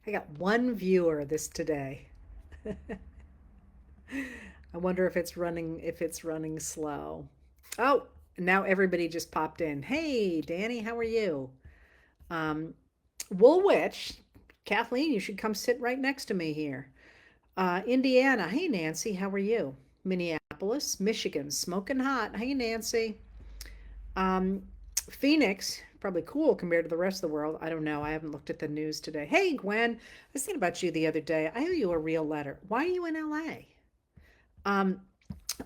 I got one viewer this today. I wonder if it's running slow. Oh, now everybody just popped in. Hey, Danny, how are you? Um, Woolwich, Kathleen, you should come sit right next to me here. Indiana, hey Nancy, how are you? Minneapolis, Michigan, smoking hot. Hey Nancy. Um, Phoenix, probably cool compared to the rest of the world. I don't know. I haven't looked at the news today. Hey Gwen, I was thinking about you the other day. I owe you a real letter. Why are you in LA? Um,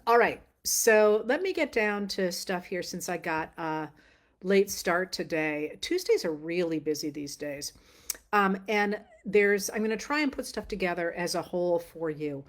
all right. So let me get down to stuff here since I got a late start today. Tuesdays are really busy these days. And I'm going to try and put stuff together as a whole for you.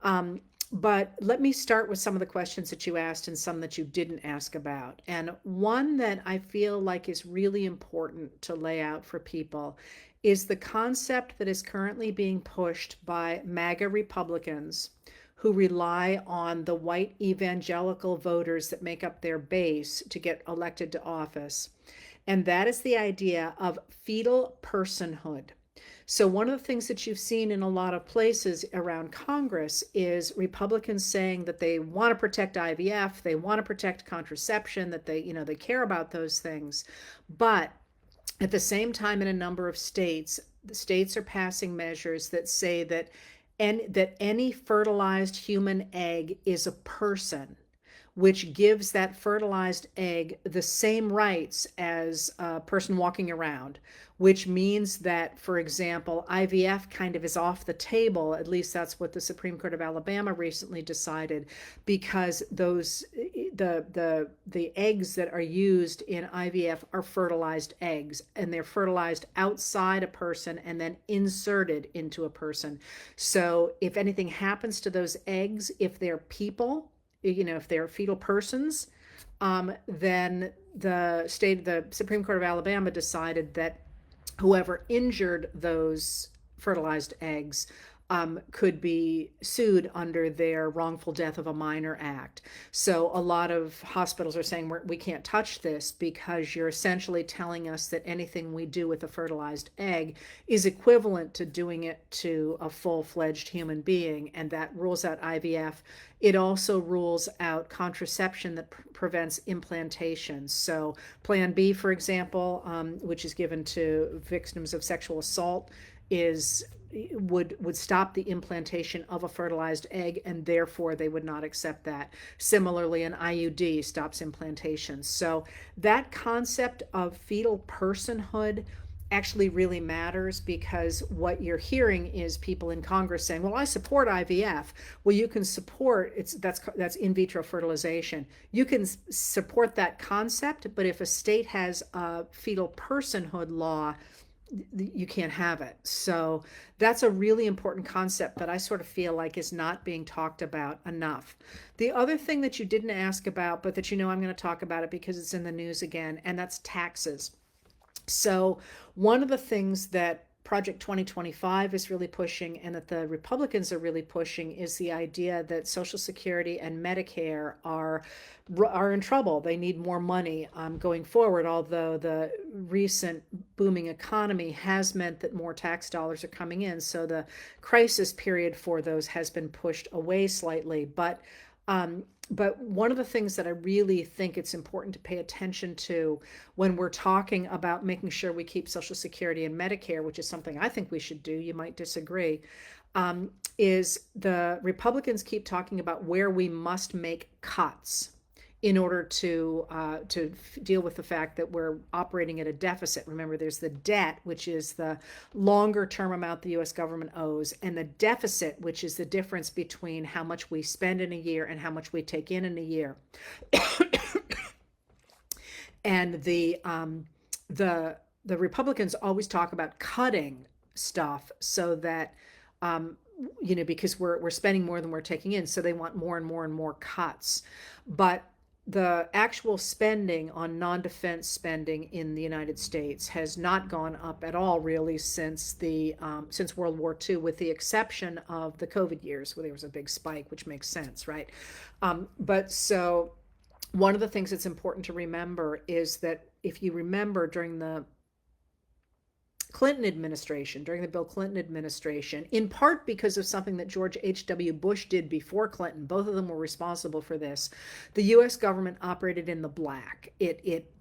Um, but let me start with some of the questions that you asked and some that you didn't ask about. And one that I feel like is really important to lay out for people is the concept that is currently being pushed by MAGA Republicans who rely on the white evangelical voters that make up their base to get elected to office. And that is the idea of fetal personhood. So, one of the things that you've seen in a lot of places around Congress is Republicans saying that they want to protect IVF, they want to protect contraception, that they care about those things. But at the same time, in a number of states, the states are passing measures that say that any fertilized human egg is a person, which gives that fertilized egg the same rights as a person walking around, which means that, for example, IVF kind of is off the table. At least that's what the Supreme Court of Alabama recently decided, because the eggs that are used in IVF are fertilized eggs, and they're fertilized outside a person and then inserted into a person. So if anything happens to those eggs, if they're people, if they're fetal persons, then the Supreme Court of Alabama decided that whoever injured those fertilized eggs could be sued under their wrongful death of a minor act. So a lot of hospitals are saying we can't touch this because you're essentially telling us that anything we do with a fertilized egg is equivalent to doing it to a full-fledged human being, and that rules out IVF. It also rules out contraception that prevents implantation. So Plan B, for example, which is given to victims of sexual assault, is would stop the implantation of a fertilized egg, and therefore they would not accept that. Similarly, an IUD stops implantation. So that concept of fetal personhood actually really matters, because what you're hearing is people in Congress saying, well, I support IVF. Well, you can support that's in vitro fertilization. You can support that concept, but if a state has a fetal personhood law, you can't have it. So that's a really important concept that I sort of feel like is not being talked about enough. The other thing that you didn't ask about, but that I'm going to talk about it because it's in the news again, and that's taxes. So, one of the things that Project 2025 is really pushing, and that the Republicans are really pushing, is the idea that Social Security and Medicare are in trouble. They need more money going forward, although the recent booming economy has meant that more tax dollars are coming in. So the crisis period for those has been pushed away slightly. But one of the things that I really think it's important to pay attention to when we're talking about making sure we keep Social Security and Medicare, which is something I think we should do, you might disagree, is the Republicans keep talking about where we must make cuts in order to deal with the fact that we're operating at a deficit. Remember, there's the debt, which is the longer term amount the U.S. government owes, and the deficit, which is the difference between how much we spend in a year and how much we take in a year. And the Republicans always talk about cutting stuff so that because we're spending more than we're taking in, so they want more and more and more cuts. But the actual spending on non-defense spending in the United States has not gone up at all, really, since World War II, with the exception of the COVID years where there was a big spike, which makes sense, right? But so one of the things that's important to remember is that if you remember during the Clinton administration, during the Bill Clinton administration, in part because of something that George H.W. Bush did before Clinton. Both of them were responsible for this. The U.S. government operated in the black.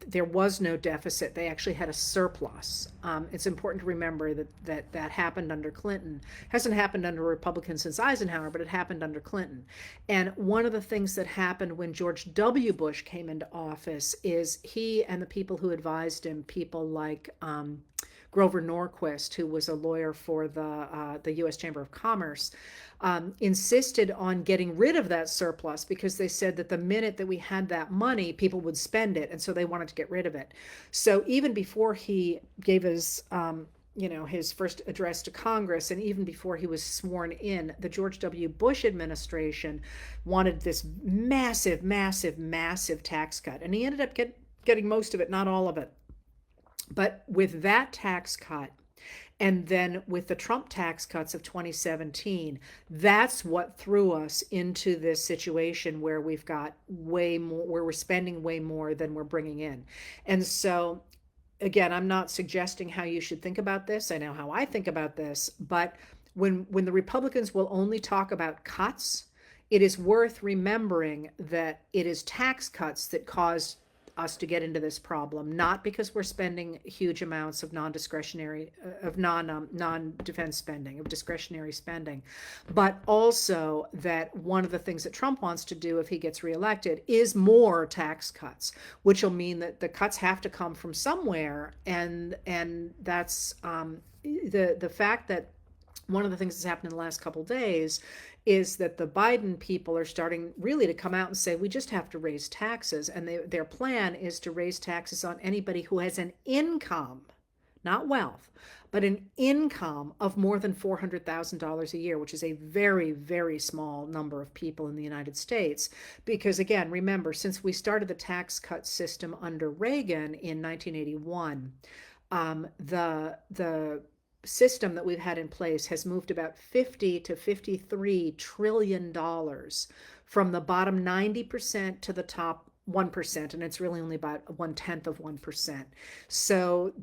There was no deficit. They actually had a surplus. It's important to remember that happened under Clinton. It hasn't happened under Republicans since Eisenhower, but it happened under Clinton. And one of the things that happened when George W. Bush came into office is he and the people who advised him, people like Grover Norquist, who was a lawyer for the U.S. Chamber of Commerce, insisted on getting rid of that surplus because they said that the minute that we had that money, people would spend it, and so they wanted to get rid of it. So even before he gave his his first address to Congress, and even before he was sworn in, the George W. Bush administration wanted this massive, massive, massive tax cut, and he ended up getting most of it, not all of it. But with that tax cut, and then with the Trump tax cuts of 2017, that's what threw us into this situation where we've got way more, where we're spending way more than we're bringing in. And so, again, I'm not suggesting how you should think about this. I know how I think about this, but when the Republicans will only talk about cuts, it is worth remembering that it is tax cuts that caused us to get into this problem, not because we're spending huge amounts of non-discretionary, of non-defense spending, of discretionary spending, but also that one of the things that Trump wants to do if he gets reelected is more tax cuts, which will mean that the cuts have to come from somewhere, and that's the fact that one of the things that's happened in the last couple of days is that the Biden people are starting really to come out and say, we just have to raise taxes. And their plan is to raise taxes on anybody who has an income, not wealth, but an income of more than $400,000 a year, which is a very, very small number of people in the United States. Because again, remember, since we started the tax cut system under Reagan in 1981, the system that we've had in place has moved about 50 to 53 trillion dollars from the bottom 90% to the top 1%, and it's really only about 1/10 of 1%. So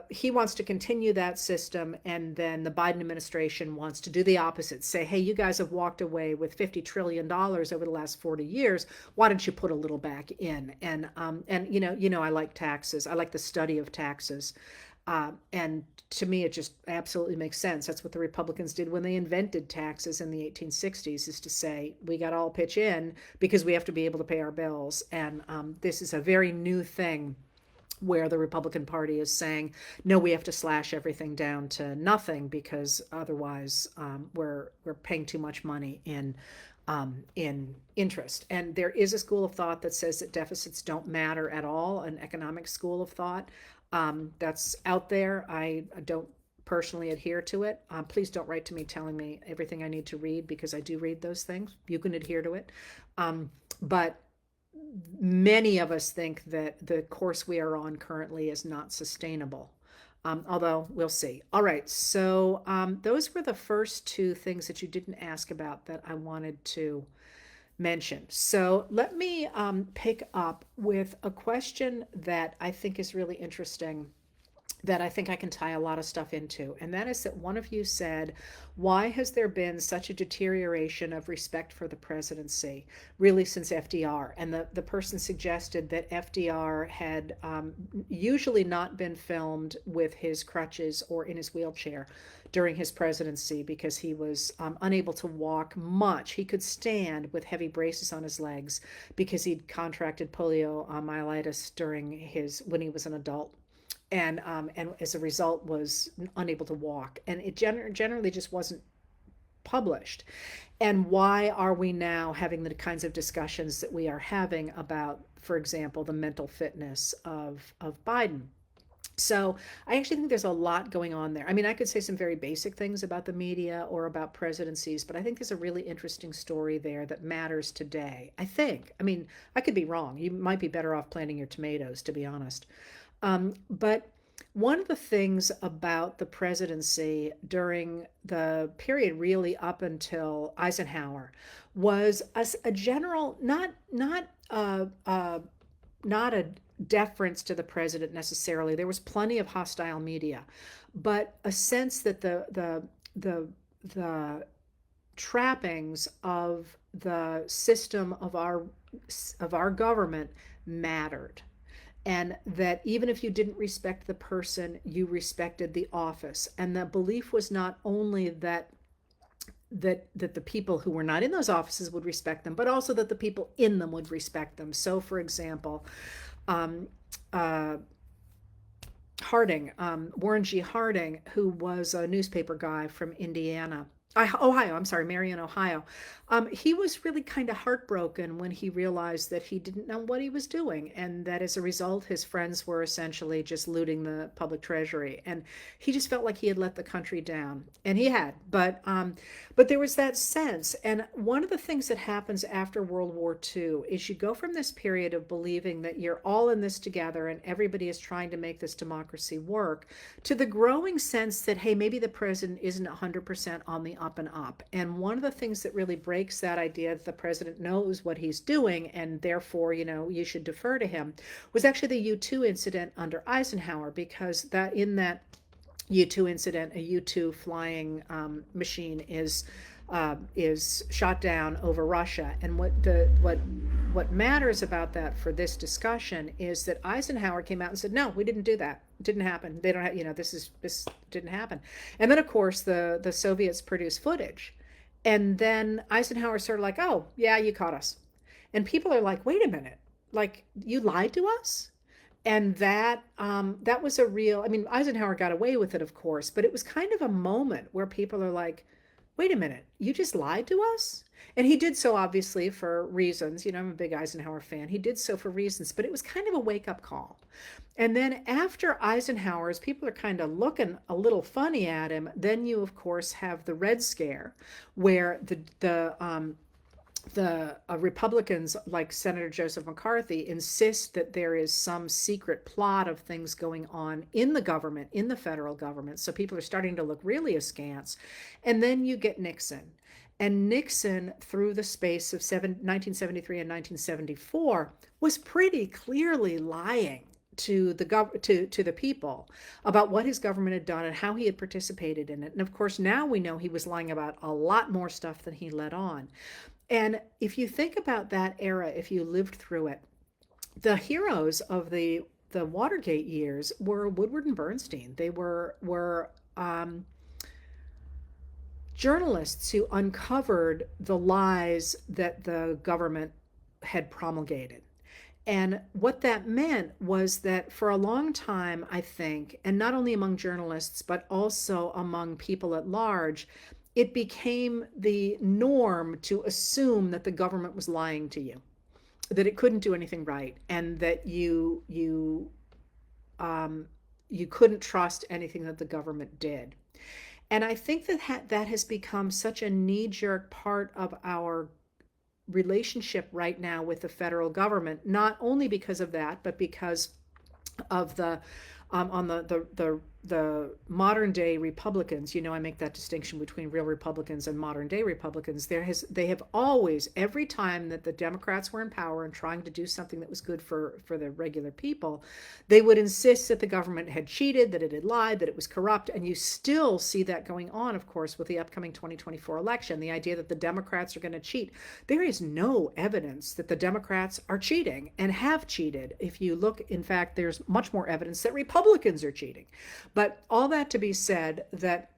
he wants to continue that system, and then the Biden administration wants to do the opposite, say, hey, you guys have walked away with $50 trillion over the last 40 years. Why don't you put a little back in? And I like taxes. I like the study of taxes. And to me, it just absolutely makes sense. That's what the Republicans did when they invented taxes in the 1860s, is to say, we got to all pitch in because we have to be able to pay our bills. And this is a very new thing where the Republican Party is saying, no, we have to slash everything down to nothing because otherwise we're paying too much money in interest. And there is a school of thought that says that deficits don't matter at all, an economic school of thought. That's out there. I don't personally adhere to it. Please don't write to me telling me everything I need to read, because I do read those things. You can adhere to it. But many of us think that the course we are on currently is not sustainable. Although we'll see. All right. So those were the first two things that you didn't ask about that I wanted to mention. So let me pick up with a question that I think is really interesting, that I think I can tie a lot of stuff into. And that is that one of you said, why has there been such a deterioration of respect for the presidency, really since FDR? And the person suggested that FDR had usually not been filmed with his crutches or in his wheelchair during his presidency because he was unable to walk much. He could stand with heavy braces on his legs because he'd contracted poliomyelitis when he was an adult. And as a result was unable to walk, and it generally just wasn't published. And why are we now having the kinds of discussions that we are having about, for example, the mental fitness of Biden? So I actually think there's a lot going on there. I mean, I could say some very basic things about the media or about presidencies, but I think there's a really interesting story there that matters today. I think. I mean, I could be wrong. You might be better off planting your tomatoes, to be honest. But one of the things about the presidency during the period really up until Eisenhower was a general, not a deference to the president necessarily. There was plenty of hostile media, but a sense that the trappings of the system of our government mattered, and that even if you didn't respect the person, you respected the office. And the belief was not only that the people who were not in those offices would respect them, but also that the people in them would respect them. So, for example, um, uh, Harding, Warren G. Harding, who was a newspaper guy from Indiana, Ohio, I'm sorry, Marion, Ohio. He was really kind of heartbroken when he realized that he didn't know what he was doing, and that as a result, his friends were essentially just looting the public treasury, and he just felt like he had let the country down, and he had. But there was that sense, and one of the things that happens after World War II is you go from this period of believing that you're all in this together and everybody is trying to make this democracy work, to the growing sense that, hey, maybe the president isn't 100% on the up and up. And one of the things that really breaks that idea that the president knows what he's doing and therefore, you should defer to him, was actually the U-2 incident under Eisenhower, because that in that U-2 incident, a U-2 flying machine is shot down over Russia. And what matters about that for this discussion is that Eisenhower came out and said, no, we didn't do that. It didn't happen. They don't have, this didn't happen. And then of course the Soviets produced footage. And then Eisenhower sort of like, oh yeah, you caught us. And people are like, wait a minute, like you lied to us? And that was a real, I mean, Eisenhower got away with it, of course, but it was kind of a moment where people are like, wait a minute, you just lied to us? And he did so obviously for reasons. I'm a big Eisenhower fan. He did so for reasons, but it was kind of a wake up call. And then after Eisenhower's, people are kind of looking a little funny at him. Then you, of course, have the Red Scare, where the Republicans, like Senator Joseph McCarthy, insist that there is some secret plot of things going on in the government, in the federal government. So people are starting to look really askance. And then you get Nixon. And Nixon, through the space of 1973 and 1974, was pretty clearly lying to the people about what his government had done and how he had participated in it. And of course, now we know he was lying about a lot more stuff than he let on. And if you think about that era, if you lived through it, the heroes of the Watergate years were Woodward and Bernstein. They were journalists who uncovered the lies that the government had promulgated. And what that meant was that for a long time, I think, and not only among journalists, but also among people at large, it became the norm to assume that the government was lying to you, that it couldn't do anything right, and that you couldn't trust anything that the government did. And I think that has become such a knee-jerk part of our relationship right now with the federal government, not only because of that, but because of the on the modern day Republicans. I make that distinction between real Republicans and modern day Republicans. They have always, every time that the Democrats were in power and trying to do something that was good for the regular people, they would insist that the government had cheated, that it had lied, that it was corrupt. And you still see that going on, of course, with the upcoming 2024 election, the idea that the Democrats are going to cheat. There is no evidence that the Democrats are cheating and have cheated. If you look, in fact, there's much more evidence that Republicans are cheating. But all that to be said, that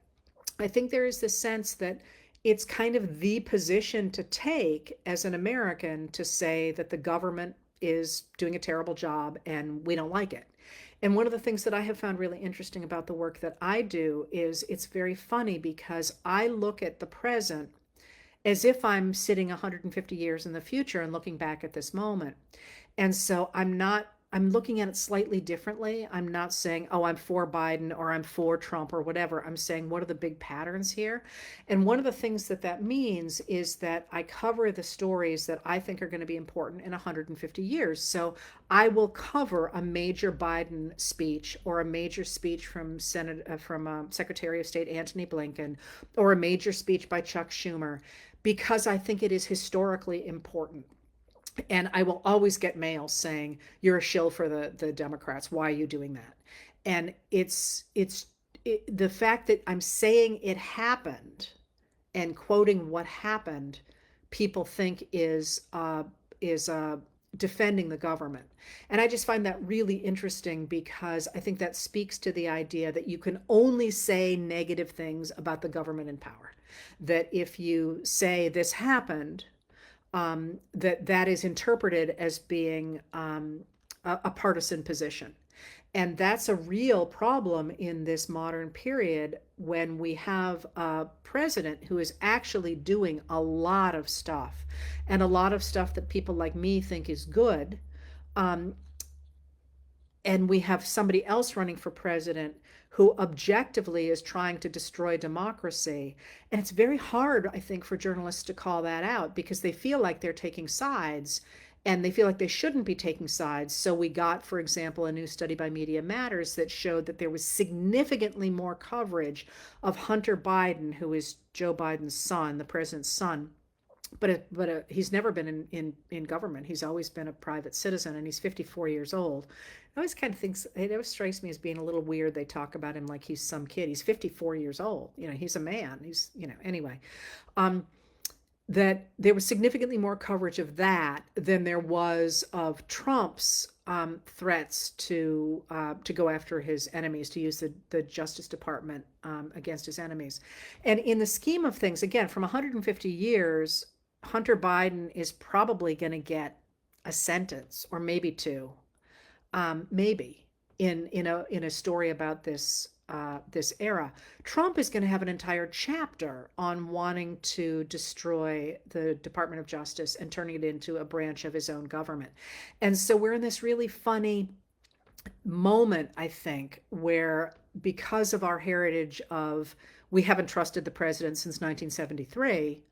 I think there is this sense that it's kind of the position to take as an American to say that the government is doing a terrible job and we don't like it. And one of the things that I have found really interesting about the work that I do is it's very funny, because I look at the present as if I'm sitting 150 years in the future and looking back at this moment. And so I'm looking at it slightly differently. I'm not saying, oh, I'm for Biden or I'm for Trump or whatever. I'm saying, what are the big patterns here? And one of the things that means is that I cover the stories that I think are going to be important in 150 years. So I will cover a major Biden speech or a major speech from Secretary of State Antony Blinken, or a major speech by Chuck Schumer, because I think it is historically important. And I will always get mail saying, "You're a shill for the Democrats. Why are you doing that?" And the fact that I'm saying it happened and quoting what happened, people think is defending the government. And I just find that really interesting, because I think that speaks to the idea that you can only say negative things about the government in power. That if you say this happened, that is interpreted as being a partisan position. And that's a real problem in this modern period, when we have a president who is actually doing a lot of stuff, and a lot of stuff that people like me think is good. Um, and we have somebody else running for president who objectively is trying to destroy democracy. And it's very hard, I think, for journalists to call that out, because they feel like they're taking sides, and they feel like they shouldn't be taking sides. So we got, for example, a new study by Media Matters that showed that there was significantly more coverage of Hunter Biden, who is Joe Biden's son, the president's son. But he's never been in government. He's always been a private citizen, and he's 54 years old. I always kind of thinks it always strikes me as being a little weird. They talk about him like he's some kid. He's 54 years old. He's a man. Anyway. That there was significantly more coverage of that than there was of Trump's threats to go after his enemies, to use the Justice Department against his enemies. And in the scheme of things, again, from 150 years, Hunter Biden is probably going to get a sentence, or maybe two, maybe, in a story about this era. Trump is going to have an entire chapter on wanting to destroy the Department of Justice and turning it into a branch of his own government. And so we're in this really funny moment, I think, where, because of our heritage of, we haven't trusted the president since 1973,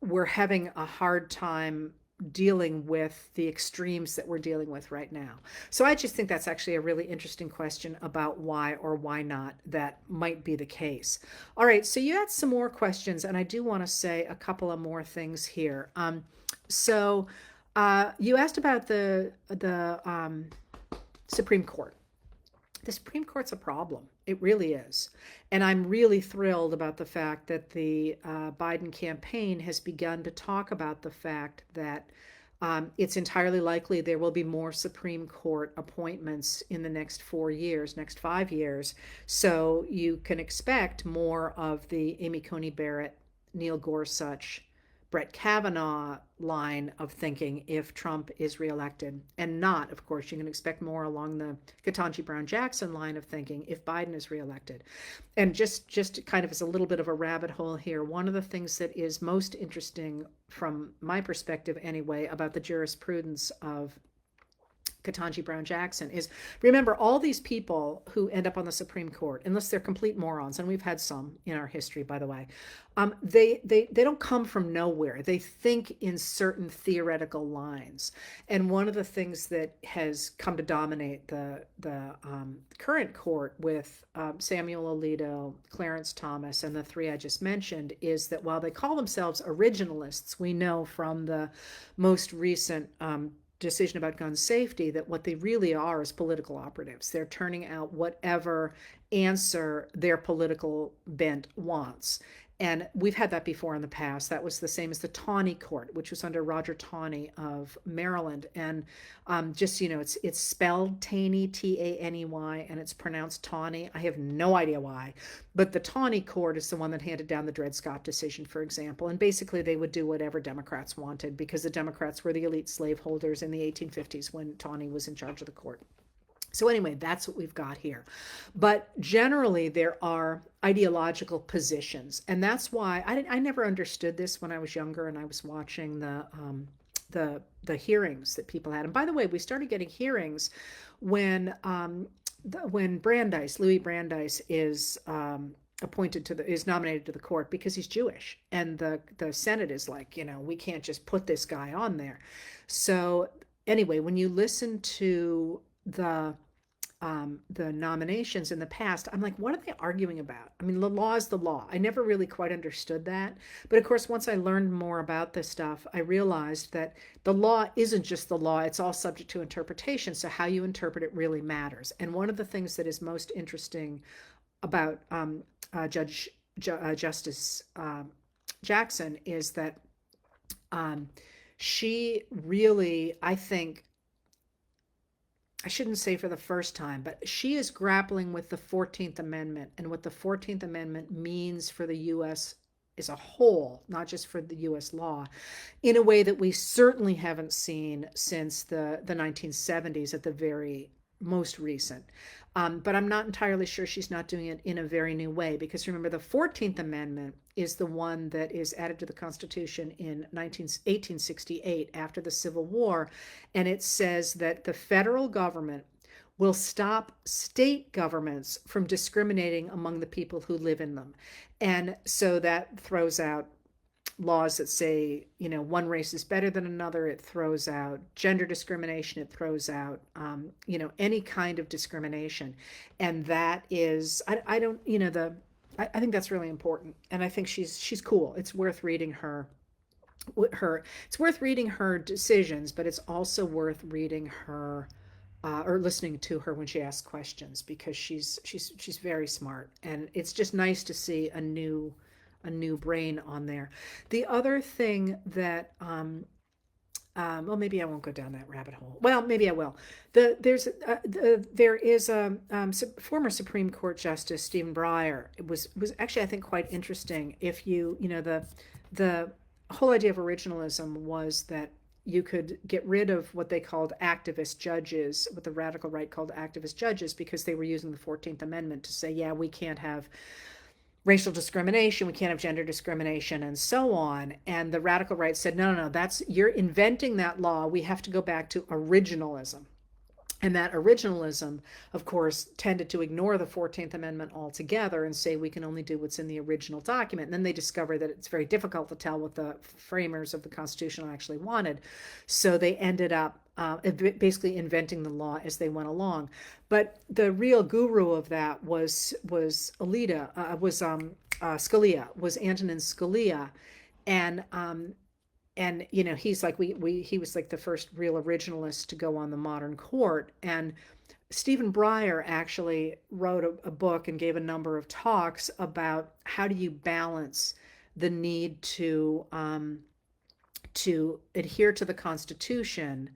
we're having a hard time dealing with the extremes that we're dealing with right now. So I just think that's actually a really interesting question about why or why not that might be the case. All right, so you had some more questions, and I do want to say a couple of more things here. So you asked about the Supreme Court. The Supreme Court's a problem. It really is. And I'm really thrilled about the fact that the Biden campaign has begun to talk about the fact that it's entirely likely there will be more Supreme Court appointments in the next 4 years, next 5 years. So you can expect more of the Amy Coney Barrett, Neil Gorsuch, Brett Kavanaugh line of thinking if Trump is reelected, and not, of course, you can expect more along the Ketanji Brown Jackson line of thinking if Biden is reelected. And just kind of as a little bit of a rabbit hole here, one of the things that is most interesting from my perspective anyway about the jurisprudence of Ketanji Brown Jackson is, remember, all these people who end up on the Supreme Court, unless they're complete morons, and we've had some in our history, by the way, they don't come from nowhere. They think in certain theoretical lines. And one of the things that has come to dominate the current court with Samuel Alito, Clarence Thomas, and the three I just mentioned is that while they call themselves originalists, we know from the most recent decision about gun safety that what they really are is political operatives. They're turning out whatever answer their political bent wants. And we've had that before in the past. That was the same as the Taney Court, which was under Roger Taney of Maryland. And it's spelled Taney, Taney, and it's pronounced Taney. I have no idea why. But the Taney Court is the one that handed down the Dred Scott decision, for example. And basically they would do whatever Democrats wanted, because the Democrats were the elite slaveholders in the 1850s when Taney was in charge of the court. So anyway, that's what we've got here. But generally, there are ideological positions. And that's why I never understood this when I was younger and I was watching the hearings that people had. And by the way, we started getting hearings when Louis Brandeis is is nominated to the court, because he's Jewish, and the Senate is like, we can't just put this guy on there. So anyway, when you listen to the the nominations in the past, I'm like, what are they arguing about? I mean, the law is the law. I never really quite understood that. But of course, once I learned more about this stuff, I realized that the law isn't just the law, it's all subject to interpretation. So how you interpret it really matters. And one of the things that is most interesting about Justice Jackson is that um, she really, I think, I shouldn't say for the first time, but she is grappling with the 14th Amendment and what the 14th Amendment means for the U.S. as a whole, not just for the U.S. law, in a way that we certainly haven't seen since the 1970s at the very most recent. But I'm not entirely sure she's not doing it in a very new way, because remember, the 14th Amendment is the one that is added to the Constitution in 1868 after the Civil War. And it says that the federal government will stop state governments from discriminating among the people who live in them. And so that throws out laws that say, one race is better than another. It throws out gender discrimination. It throws out, any kind of discrimination. And that is, I don't, I think that's really important. And I think she's cool. It's worth reading it's worth reading her decisions, but it's also worth reading her or listening to her when she asks questions, because she's very smart, and it's just nice to see a new brain on there. The other thing that well, maybe I won't go down that rabbit hole. Well, maybe I will. There is a former Supreme Court Justice Stephen Breyer. It was actually, I think, quite interesting. If the whole idea of originalism was that you could get rid of what they called activist judges, what the radical right called activist judges, because they were using the 14th Amendment to say, yeah, we can't have racial discrimination, we can't have gender discrimination, and so on. And the radical right said, no, you're inventing that law. We have to go back to originalism. And that originalism, of course, tended to ignore the 14th Amendment altogether and say we can only do what's in the original document. And then they discovered that it's very difficult to tell what the framers of the Constitution actually wanted. So they ended up basically inventing the law as they went along. But the real guru of that was Scalia, was Antonin Scalia. And he's like he was like the first real originalist to go on the modern court. And Stephen Breyer actually wrote a book and gave a number of talks about how do you balance the need to adhere to the Constitution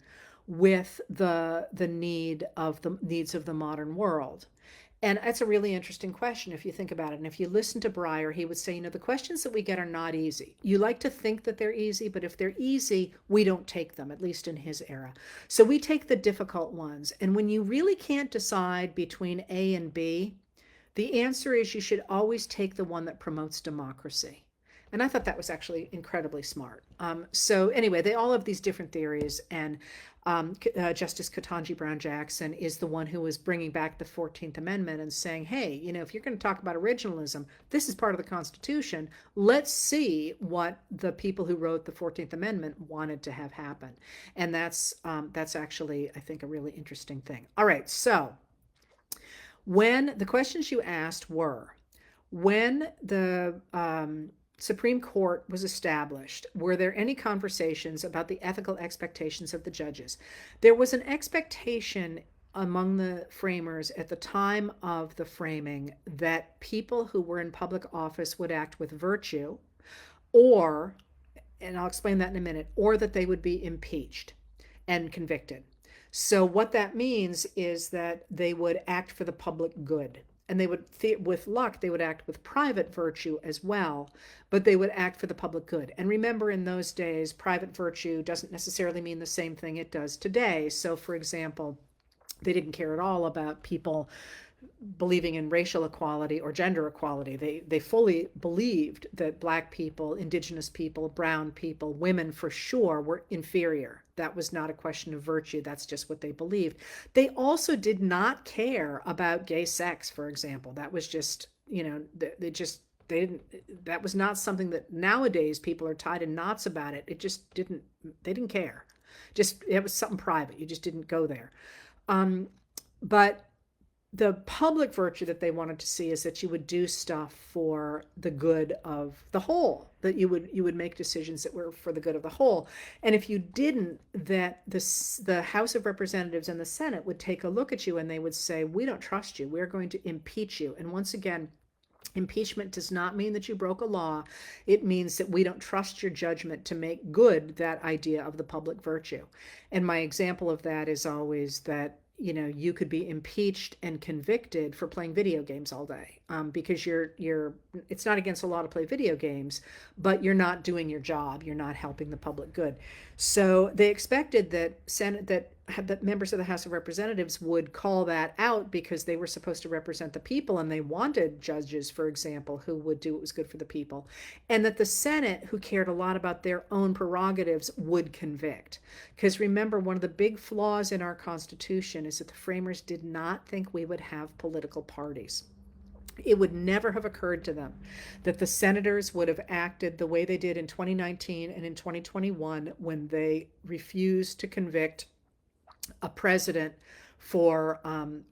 with the needs of the modern world. And that's a really interesting question if you think about it. And if you listen to Breyer, he would say, the questions that we get are not easy. You like to think that they're easy, but if they're easy, we don't take them, at least in his era. So we take the difficult ones. And when you really can't decide between A and B, the answer is you should always take the one that promotes democracy. And I thought that was actually incredibly smart. So anyway, they all have these different theories, and Justice Ketanji Brown Jackson is the one who was bringing back the 14th Amendment and saying, hey, if you're going to talk about originalism, this is part of the Constitution. Let's see what the people who wrote the 14th Amendment wanted to have happen. And that's actually, I think, a really interesting thing. All right, so when the questions you asked were, when the Supreme Court was established, were there any conversations about the ethical expectations of the judges? There was an expectation among the framers at the time of the framing that people who were in public office would act with virtue, or, and I'll explain that in a minute, or that they would be impeached and convicted. So what that means is that they would act for the public good. And they would, with luck, they would act with private virtue as well, but they would act for the public good. And remember, in those days, private virtue doesn't necessarily mean the same thing it does today. So, for example, they didn't care at all about people believing in racial equality or gender equality. They fully believed that Black people, Indigenous people, brown people, women for sure were inferior. That was not a question of virtue. That's just what they believed. They also did not care about gay sex, for example. That was just, they didn't, that was not something that nowadays people are tied in knots about it. It just didn't, they didn't care. Just, it was something private. You just didn't go there. But the public virtue that they wanted to see is that you would do stuff for the good of the whole, that you would make decisions that were for the good of the whole. And if you didn't, that the House of Representatives and the Senate would take a look at you and they would say, we don't trust you, we're going to impeach you. And once again, impeachment does not mean that you broke a law. It means that we don't trust your judgment to make good that idea of the public virtue. And my example of that is always that, you could be impeached and convicted for playing video games all day, because it's not against the law to play video games, but you're not doing your job. You're not helping the public good. So they expected that members of the House of Representatives would call that out because they were supposed to represent the people, and they wanted judges, for example, who would do what was good for the people, and that the Senate, who cared a lot about their own prerogatives, would convict. Because remember, one of the big flaws in our Constitution is that the framers did not think we would have political parties. It would never have occurred to them that the senators would have acted the way they did in 2019 and in 2021 when they refused to convict a president for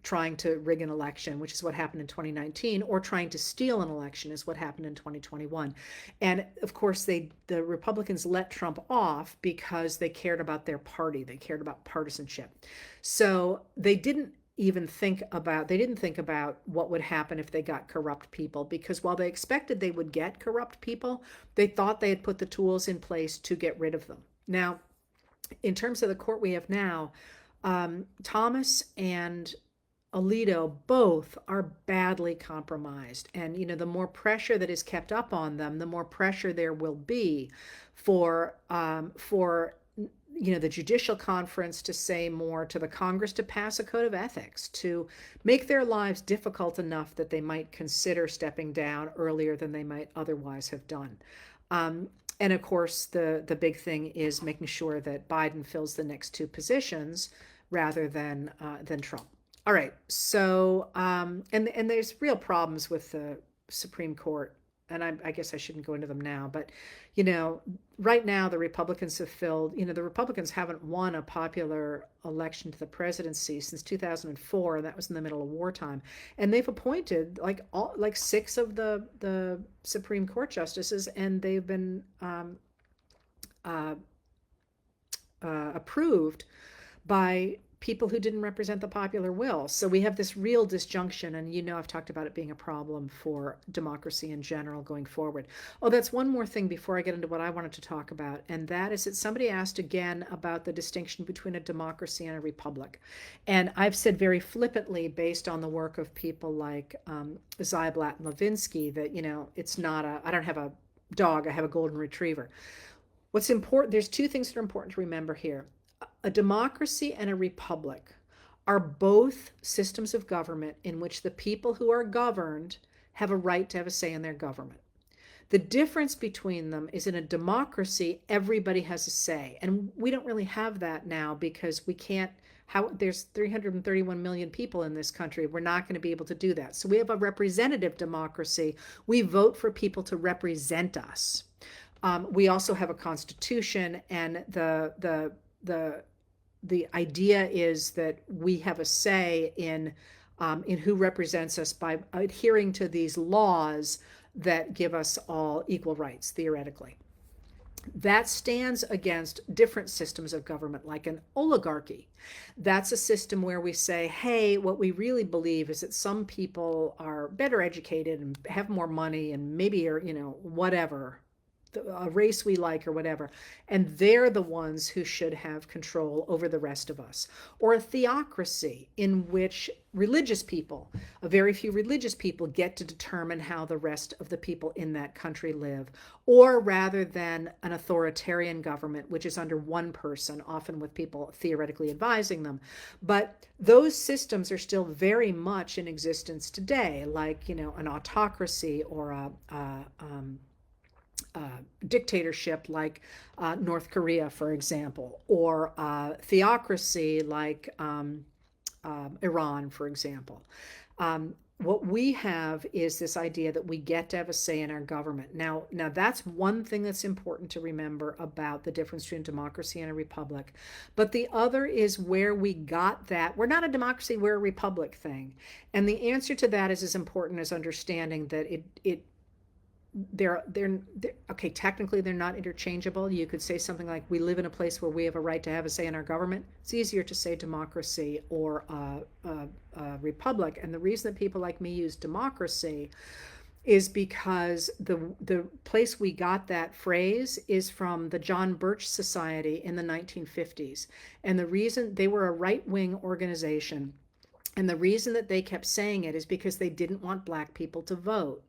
trying to rig an election, which is what happened in 2019, or trying to steal an election is what happened in 2021. And of course, the Republicans let Trump off because they cared about their party. They cared about partisanship. So they didn't think about what would happen if they got corrupt people, because while they expected they would get corrupt people, they thought they had put the tools in place to get rid of them. Now, in terms of the court we have now, Thomas and Alito both are badly compromised. And, the more pressure that is kept up on them, the more pressure there will be for the Judicial Conference to say more, to the Congress to pass a code of ethics, to make their lives difficult enough that they might consider stepping down earlier than they might otherwise have done. And of course, the big thing is making sure that Biden fills the next two positions rather than Trump. All right. So and there's real problems with the Supreme Court, and I guess I shouldn't go into them now. But right now the Republicans the Republicans haven't won a popular election to the presidency since 2004, and that was in the middle of wartime. And they've appointed like 6 of the Supreme Court justices, and they've been approved by people who didn't represent the popular will. So we have this real disjunction, and I've talked about it being a problem for democracy in general going forward. Oh, that's one more thing before I get into what I wanted to talk about, and that is that somebody asked again about the distinction between a democracy and a republic. And I've said very flippantly, based on the work of people like Zyblatt and Levinsky, that it's not I don't have a dog, I have a golden retriever. What's important, there's 2 things that are important to remember here. A democracy and a republic are both systems of government in which the people who are governed have a right to have a say in their government. The difference between them is, in a democracy, everybody has a say. And we don't really have that now because there's 331 million people in this country. We're not going to be able to do that. So we have a representative democracy. We vote for people to represent us. We also have a constitution, and the idea is that we have a say in who represents us by adhering to these laws that give us all equal rights, theoretically. That stands against different systems of government, like an oligarchy. That's a system where we say, hey, what we really believe is that some people are better educated and have more money and maybe are, whatever, a race we like or whatever, and they're the ones who should have control over the rest of us. Or a theocracy in which religious people, a very few religious people, get to determine how the rest of the people in that country live. Or rather than an authoritarian government, which is under one person, often with people theoretically advising them. But those systems are still very much in existence today, like, an autocracy or a dictatorship like North Korea, for example, or theocracy like Iran, for example. what we have is this idea that we get to have a say in our government. Now that's one thing that's important to remember about the difference between democracy and a republic. But the other is where we got that we're not a democracy, we're a republic thing. And the answer to that is as important as understanding that it they're okay, technically they're not interchangeable. You could say something like, we live in a place where we have a right to have a say in our government. It's easier to say democracy or republic. And the reason that people like me use democracy is because the place we got that phrase is from the John Birch Society in the 1950s. And the reason, they were a right-wing organization, and the reason that they kept saying it is because they didn't want black people to vote.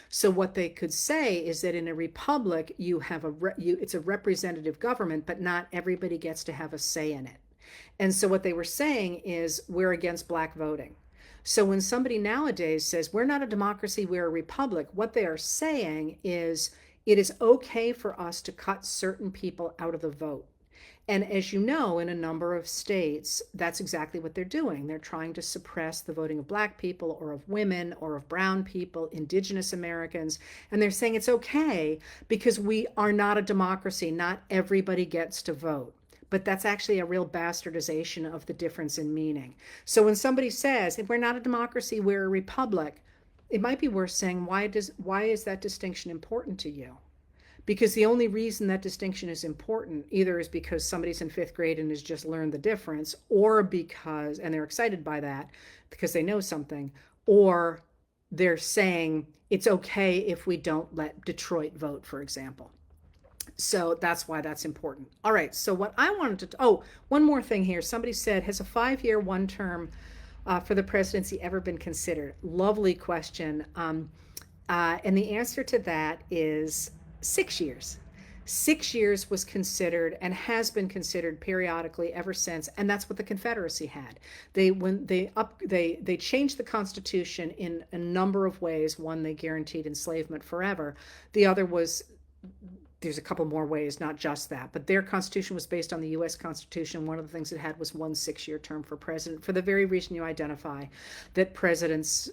So what they could say is that in a republic, you have it's a representative government, but not everybody gets to have a say in it. And so what they were saying is, we're against black voting. So when somebody nowadays says, we're not a democracy, we're a republic, what they are saying is, it is okay for us to cut certain people out of the vote. And as you know, in a number of states, that's exactly what they're doing. They're trying to suppress the voting of black people or of women or of brown people, indigenous Americans. And they're saying it's okay because we are not a democracy. Not everybody gets to vote. But that's actually a real bastardization of the difference in meaning. So when somebody says, if we're not a democracy, we're a republic, it might be worth saying, why is that distinction important to you? Because the only reason that distinction is important either is because somebody's in fifth grade and has just learned the difference, or because, and they're excited by that because they know something, or they're saying it's okay if we don't let Detroit vote, for example. So that's why that's important. All right. So what I wanted to, one more thing here. Somebody said, has a 5-year, one term for the presidency ever been considered? Lovely question. And the answer to that is 6 years. 6 years was considered and has been considered periodically ever since, and that's what the Confederacy had. They changed the Constitution in a number of ways. One, they guaranteed enslavement forever. The other was, there's a couple more ways, not just that, but their Constitution was based on the U.S. Constitution. One of the things it had was one 6-year term for president, for the very reason you identify, that presidents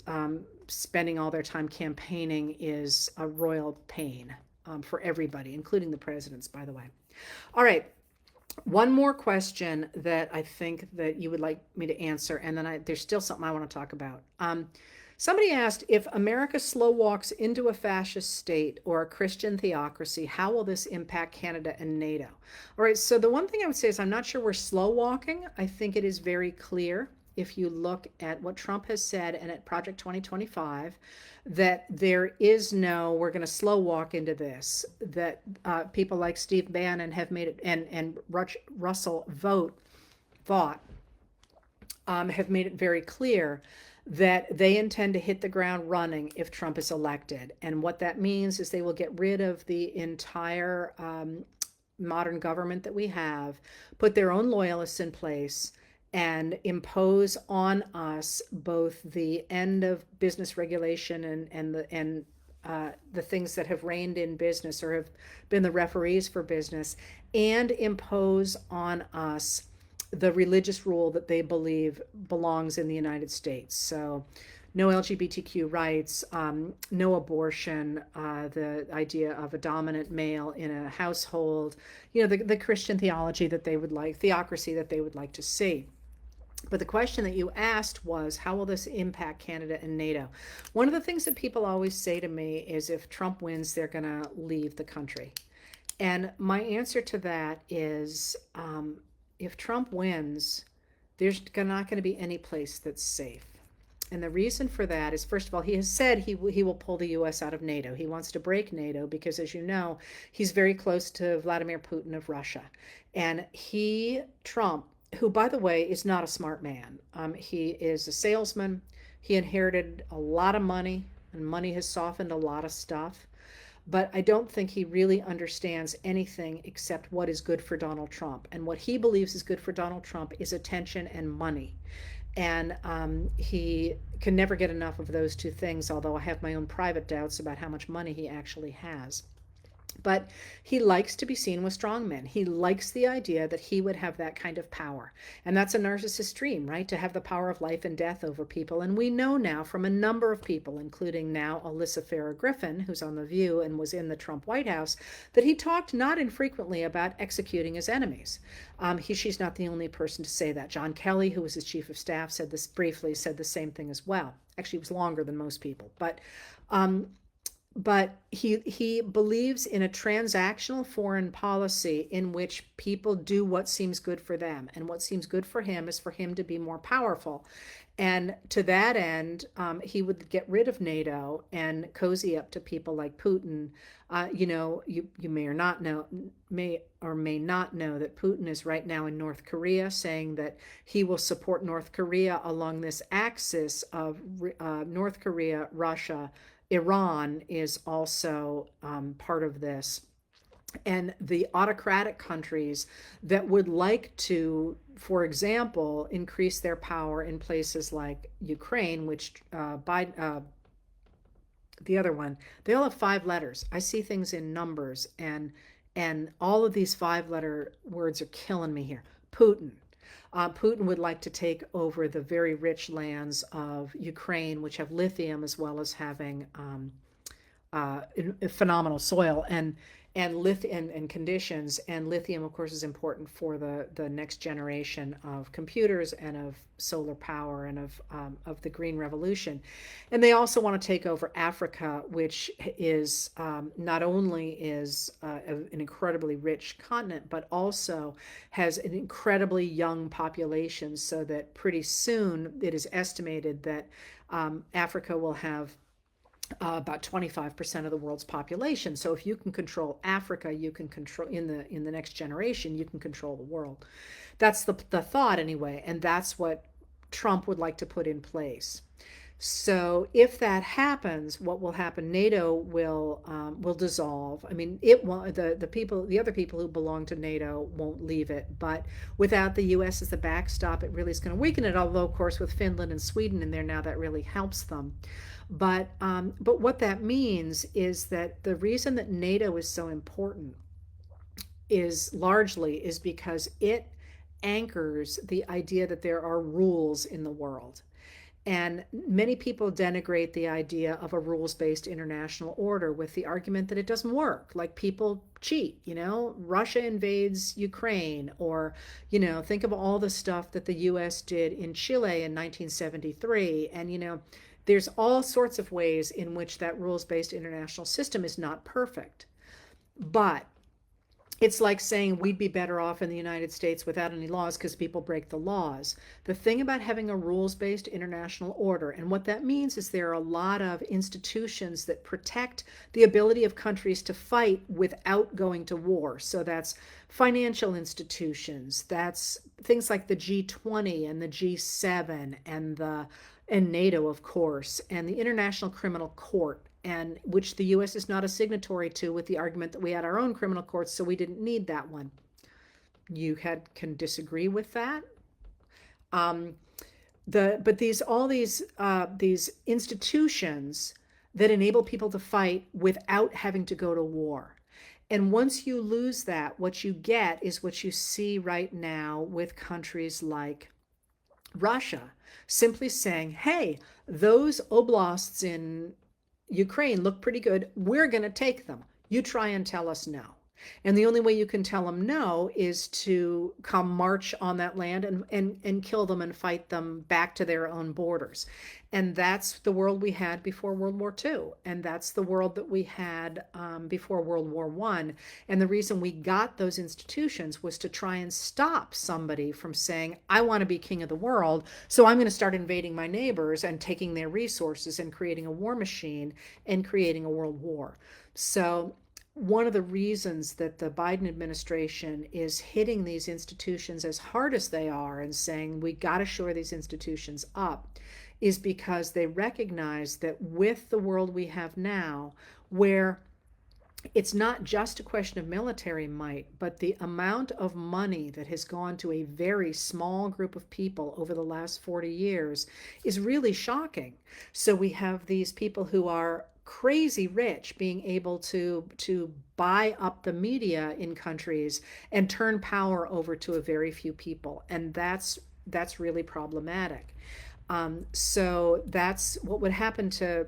spending all their time campaigning is a royal pain. For everybody, including the presidents, by the way. All right. One more question that I think that you would like me to answer, and then there's still something I want to talk about. Somebody asked, if America slow walks into a fascist state or a Christian theocracy, how will this impact Canada and NATO? All right. So the one thing I would say is, I'm not sure we're slow walking. I think it is very clear, if you look at what Trump has said and at Project 2025, that there is no, we're going to slow walk into this, that people like Steve Bannon have made it, and Russell Vought have made it very clear that they intend to hit the ground running if Trump is elected. And what that means is they will get rid of the entire modern government that we have, put their own loyalists in place, and impose on us both the end of business regulation and the things that have reigned in business or have been the referees for business, and impose on us the religious rule that they believe belongs in the United States. So no LGBTQ rights, no abortion, the idea of a dominant male in a household, the Christian theology that they would like, theocracy that they would like to see. But the question that you asked was, how will this impact Canada and NATO? One of the things that people always say to me is, if Trump wins, they're going to leave the country. And my answer to that is, if Trump wins, there's not going to be any place that's safe. And the reason for that is, first of all, he has said he will pull the U.S. out of NATO. He wants to break NATO because, as you know, he's very close to Vladimir Putin of Russia. And Trump, who, by the way, is not a smart man. He is a salesman. He inherited a lot of money, and money has softened a lot of stuff. But I don't think he really understands anything except what is good for Donald Trump. And what he believes is good for Donald Trump is attention and money. And he can never get enough of those two things, although I have my own private doubts about how much money he actually has. But he likes to be seen with strong men. He likes the idea that he would have that kind of power. And that's a narcissist's dream, right? To have the power of life and death over people. And we know now from a number of people, including now Alyssa Farah Griffin, who's on The View and was in the Trump White House, that he talked not infrequently about executing his enemies. She's not the only person to say that. John Kelly, who was his chief of staff, said this briefly, said the same thing as well. Actually, it was longer than most people. But he believes in a transactional foreign policy in which people do what seems good for them, and what seems good for him is for him to be more powerful. And to that end, he would get rid of NATO and cozy up to people like Putin. You may or not know, may or may not know that Putin is right now in North Korea, saying that he will support North Korea along this axis of North Korea, Russia. Iran is also part of this. And the autocratic countries that would like to, for example, increase their power in places like Ukraine, which the other one, they all have 5 letters. I see things in numbers, and all of these 5-letter words are killing me here. Putin. Putin would like to take over the very rich lands of Ukraine, which have lithium, as well as having phenomenal soil and conditions. And lithium, of course, is important for the next generation of computers and of solar power and of the green revolution. And they also want to take over Africa, which is not only is an incredibly rich continent, but also has an incredibly young population, so that pretty soon it is estimated that Africa will have about 25% of the world's population. So if you can control Africa, you can control in the next generation, you can control the world. That's the thought anyway, and that's what Trump would like to put in place. So if that happens, what will happen? NATO will dissolve. I mean, it won't. The other people who belong to NATO won't leave it. But without the U.S. as the backstop, it really is going to weaken it. Although, of course, with Finland and Sweden in there now, that really helps them. But what that means is that the reason that NATO is so important is largely because it anchors the idea that there are rules in the world. And many people denigrate the idea of a rules-based international order with the argument that it doesn't work. Like, people cheat, Russia invades Ukraine, or, think of all the stuff that the US did in Chile in 1973. And, there's all sorts of ways in which that rules-based international system is not perfect. But it's like saying we'd be better off in the United States without any laws because people break the laws. The thing about having a rules-based international order, and what that means is there are a lot of institutions that protect the ability of countries to fight without going to war. So that's financial institutions, that's things like the G20 and the G7 and NATO, of course, and the International Criminal Court, and which the U.S. is not a signatory to, with the argument that we had our own criminal courts, so we didn't need that one. You can disagree with that. But these institutions that enable people to fight without having to go to war. And once you lose that, what you get is what you see right now with countries like Russia, simply saying, hey, those oblasts in Ukraine look pretty good. We're going to take them. You try and tell us no. And the only way you can tell them no is to come march on that land and kill them and fight them back to their own borders. And that's the world we had before World War II. And that's the world that we had before World War I. And the reason we got those institutions was to try and stop somebody from saying, I want to be king of the world, so I'm going to start invading my neighbors and taking their resources and creating a war machine and creating a world war. So one of the reasons that the Biden administration is hitting these institutions as hard as they are and saying we got to shore these institutions up is because they recognize that with the world we have now, where it's not just a question of military might, but the amount of money that has gone to a very small group of people over the last 40 years is really shocking. So we have these people who are crazy rich, being able to buy up the media in countries and turn power over to a very few people, and that's really problematic. So that's what would happen to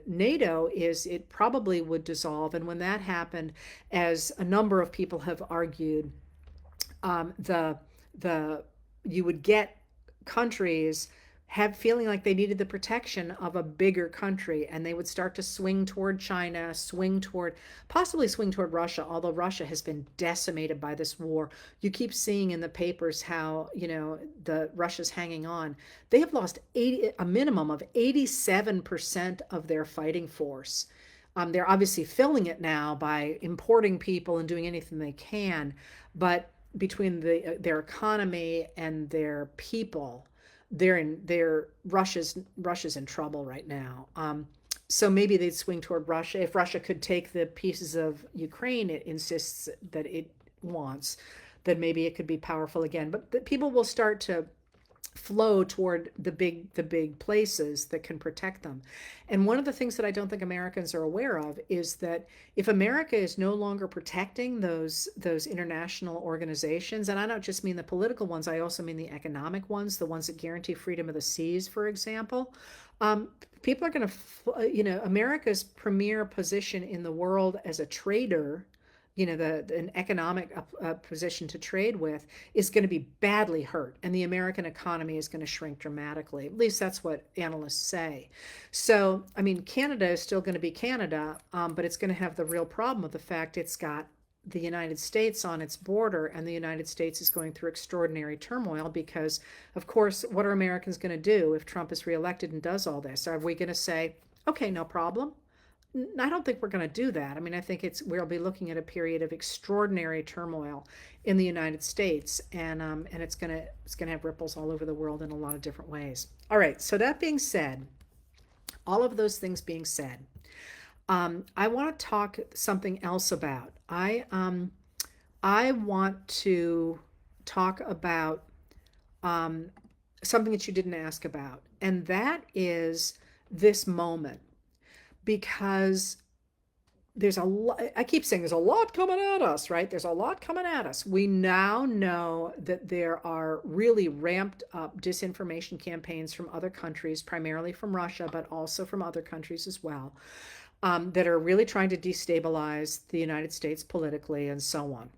NATO is it probably would dissolve, and when that happened, as a number of people have argued, the you would get countries have feeling like they needed the protection of a bigger country, and they would start to swing toward China, possibly swing toward Russia, although Russia has been decimated by this war. You keep seeing in the papers how, the Russia's hanging on. They have lost a minimum of 87% of their fighting force. They're obviously filling it now by importing people and doing anything they can, but between their economy and their people, Russia's in trouble right now. So maybe they'd swing toward Russia if Russia could take the pieces of Ukraine it insists that it wants. Then maybe it could be powerful again. But the people will start to flow toward the big places that can protect them. And one of the things that I don't think Americans are aware of is that if America is no longer protecting those international organizations, and I don't just mean the political ones, I also mean the economic ones, the ones that guarantee freedom of the seas, for example. People are going to, America's premier position in the world as a trader, an economic position to trade with, is going to be badly hurt, and the American economy is going to shrink dramatically. At least that's what analysts say. So, I mean, Canada is still going to be Canada, but it's going to have the real problem of the fact it's got the United States on its border, and the United States is going through extraordinary turmoil because, of course, what are Americans going to do if Trump is reelected and does all this? Are we going to say, okay, no problem? I don't think we're going to do that. I mean, I think we'll be looking at a period of extraordinary turmoil in the United States, and it's going to have ripples all over the world in a lot of different ways. All right. So that being said, all of those things being said, I want to talk something else about. I want to talk about something that you didn't ask about, and that is this moment, because I keep saying there's a lot coming at us, right? There's a lot coming at us. We now know that there are really ramped up disinformation campaigns from other countries, primarily from Russia, but also from other countries as well, that are really trying to destabilize the United States politically and so on.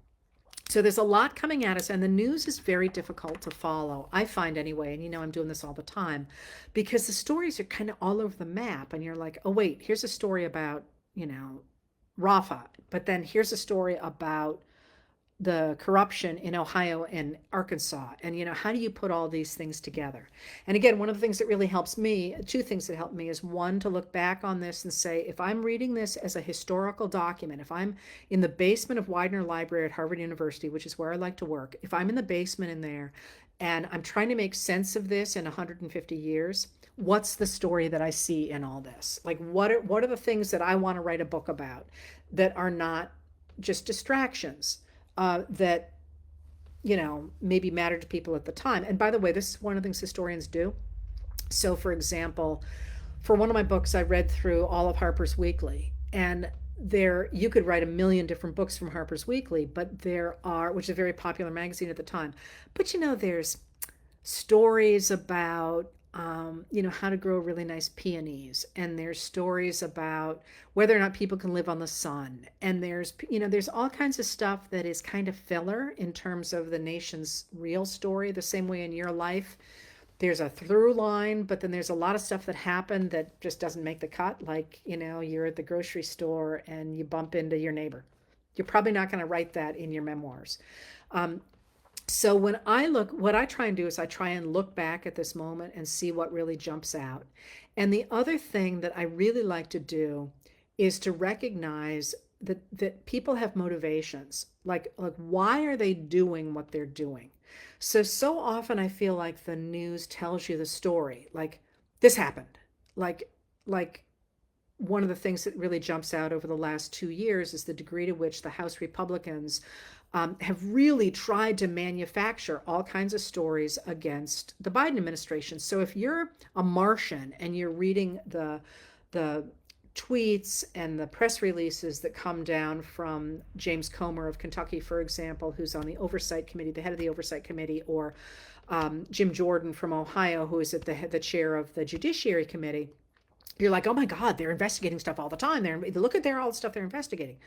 So there's a lot coming at us, and the news is very difficult to follow, I find anyway. And I'm doing this all the time because the stories are kind of all over the map, and you're like, oh wait, here's a story about, Rafah, but then here's a story about the corruption in Ohio and Arkansas. And, how do you put all these things together? And again, one of the things that really helps me, two things that help me, is one, to look back on this and say, if I'm reading this as a historical document, if I'm in the basement of Widener Library at Harvard University, which is where I like to work, if I'm in the basement in there and I'm trying to make sense of this in 150 years, what's the story that I see in all this? Like, what are the things that I want to write a book about that are not just distractions? That maybe matter to people at the time. And by the way, this is one of the things historians do. So for example, for one of my books, I read through all of Harper's Weekly, and you could write a million different books from Harper's Weekly, but which is a very popular magazine at the time, but there's stories about how to grow really nice peonies, and there's stories about whether or not people can live on the sun, and there's all kinds of stuff that is kind of filler in terms of the nation's real story. The same way in your life, there's a through line, but then there's a lot of stuff that happened that just doesn't make the cut. Like, you're at the grocery store and you bump into your neighbor. You're probably not going to write that in your memoirs. So what I try and do is I try and look back at this moment and see what really jumps out. And the other thing that I really like to do is to recognize that people have motivations. Like why are they doing what they're doing? So often I feel like the news tells you the story, like this happened. Like one of the things that really jumps out over the last 2 years is the degree to which the House Republicans have really tried to manufacture all kinds of stories against the Biden administration. So if you're a Martian and you're reading the tweets and the press releases that come down from James Comer of Kentucky, for example, who's on the oversight committee, the head of the oversight committee, or Jim Jordan from Ohio, who is at the chair of the Judiciary Committee, you're like, oh my God, they're investigating stuff all the time. Look at all the stuff they're investigating.